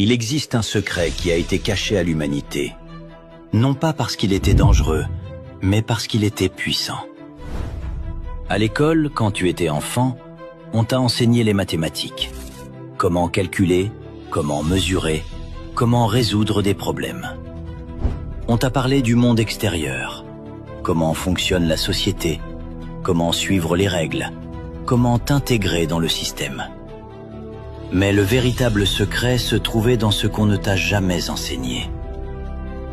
Il existe un secret qui a été caché à l'humanité. Non pas parce qu'il était dangereux, mais parce qu'il était puissant. À l'école, quand tu étais enfant, on t'a enseigné les mathématiques. Comment calculer, comment mesurer, comment résoudre des problèmes. On t'a parlé du monde extérieur. Comment fonctionne la société, comment suivre les règles, comment t'intégrer dans le système. Mais le véritable secret se trouvait dans ce qu'on ne t'a jamais enseigné.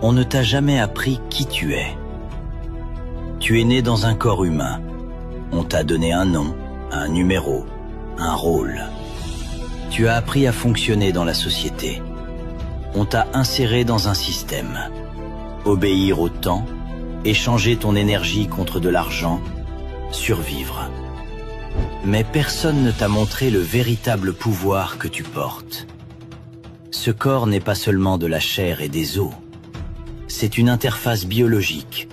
On ne t'a jamais appris qui tu es. Tu es né dans un corps humain. On t'a donné un nom, un numéro, un rôle. Tu as appris à fonctionner dans la société. On t'a inséré dans un système. Obéir au temps, échanger ton énergie contre de l'argent, survivre. Mais personne ne t'a montré le véritable pouvoir que tu portes. Ce corps n'est pas seulement de la chair et des os. C'est une interface biologique,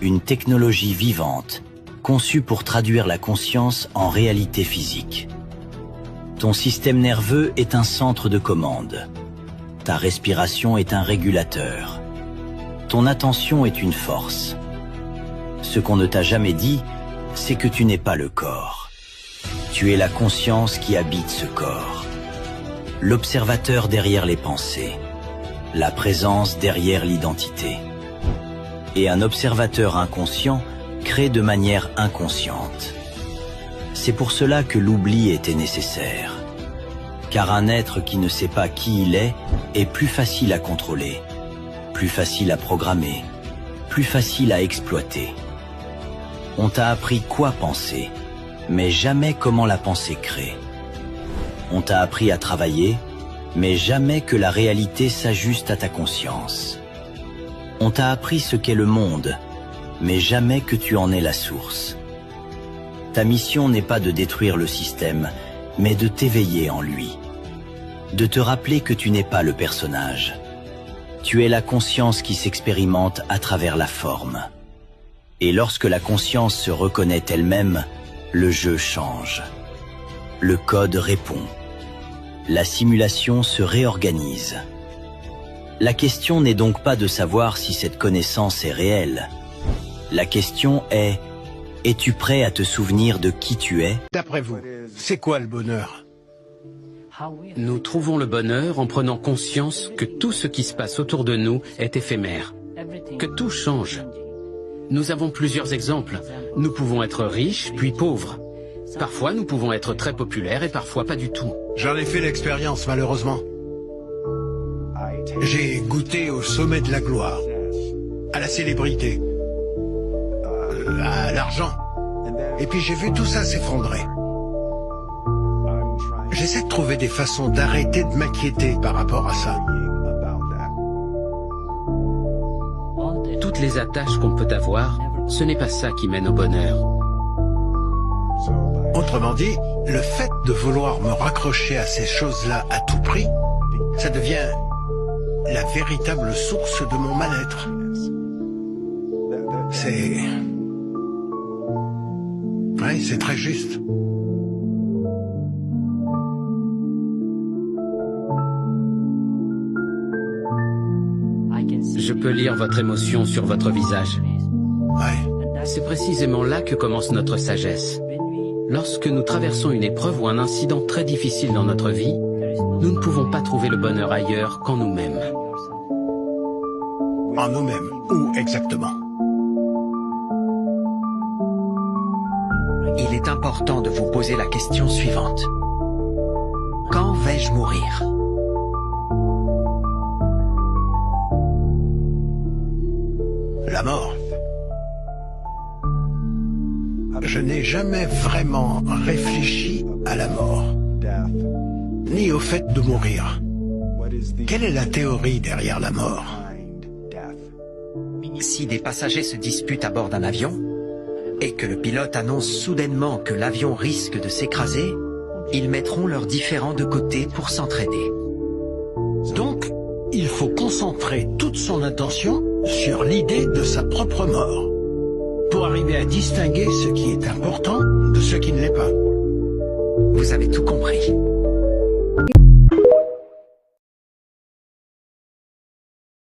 une technologie vivante, conçue pour traduire la conscience en réalité physique. Ton système nerveux est un centre de commande. Ta respiration est un régulateur. Ton attention est une force. Ce qu'on ne t'a jamais dit, c'est que tu n'es pas le corps. Tu es la conscience qui habite ce corps. L'observateur derrière les pensées. La présence derrière l'identité. Et un observateur inconscient crée de manière inconsciente. C'est pour cela que l'oubli était nécessaire. Car un être qui ne sait pas qui il est plus facile à contrôler, plus facile à programmer, plus facile à exploiter. On t'a appris quoi penser, mais jamais comment la pensée crée. On t'a appris à travailler, mais jamais que la réalité s'ajuste à ta conscience. On t'a appris ce qu'est le monde, mais jamais que tu en es la source. Ta mission n'est pas de détruire le système, mais de t'éveiller en lui. De te rappeler que tu n'es pas le personnage. Tu es la conscience qui s'expérimente à travers la forme. Et lorsque la conscience se reconnaît elle-même, le jeu change. Le code répond. La simulation se réorganise. La question n'est donc pas de savoir si cette connaissance est réelle. La question est, es-tu prêt à te souvenir de qui tu es? D'après vous, c'est quoi le bonheur? Nous trouvons le bonheur en prenant conscience que tout ce qui se passe autour de nous est éphémère, que tout change. Nous avons plusieurs exemples. Nous pouvons être riches, puis pauvres. Parfois, nous pouvons être très populaires et parfois pas du tout. J'en ai fait l'expérience, malheureusement. J'ai goûté au sommet de la gloire, à la célébrité, à l'argent. Et puis j'ai vu tout ça s'effondrer. J'essaie de trouver des façons d'arrêter de m'inquiéter par rapport à ça. Toutes les attaches qu'on peut avoir, ce n'est pas ça qui mène au bonheur. Autrement dit, le fait de vouloir me raccrocher à ces choses-là à tout prix, ça devient la véritable source de mon mal-être. Ouais, c'est très juste. Je peux lire votre émotion sur votre visage. Ouais. C'est précisément là que commence notre sagesse. Lorsque nous traversons une épreuve ou un incident très difficile dans notre vie, nous ne pouvons pas trouver le bonheur ailleurs qu'en nous-mêmes. En nous-mêmes. Où exactement? Il est important de vous poser la question suivante. Quand vais-je mourir? La mort. Je n'ai jamais vraiment réfléchi à la mort, ni au fait de mourir. Quelle est la théorie derrière la mort? Si des passagers se disputent à bord d'un avion, et que le pilote annonce soudainement que l'avion risque de s'écraser, ils mettront leurs différends de côté pour s'entraider. Donc, il faut concentrer toute son attention sur l'idée de sa propre mort, pour arriver à distinguer ce qui est important de ce qui ne l'est pas. Vous avez tout compris.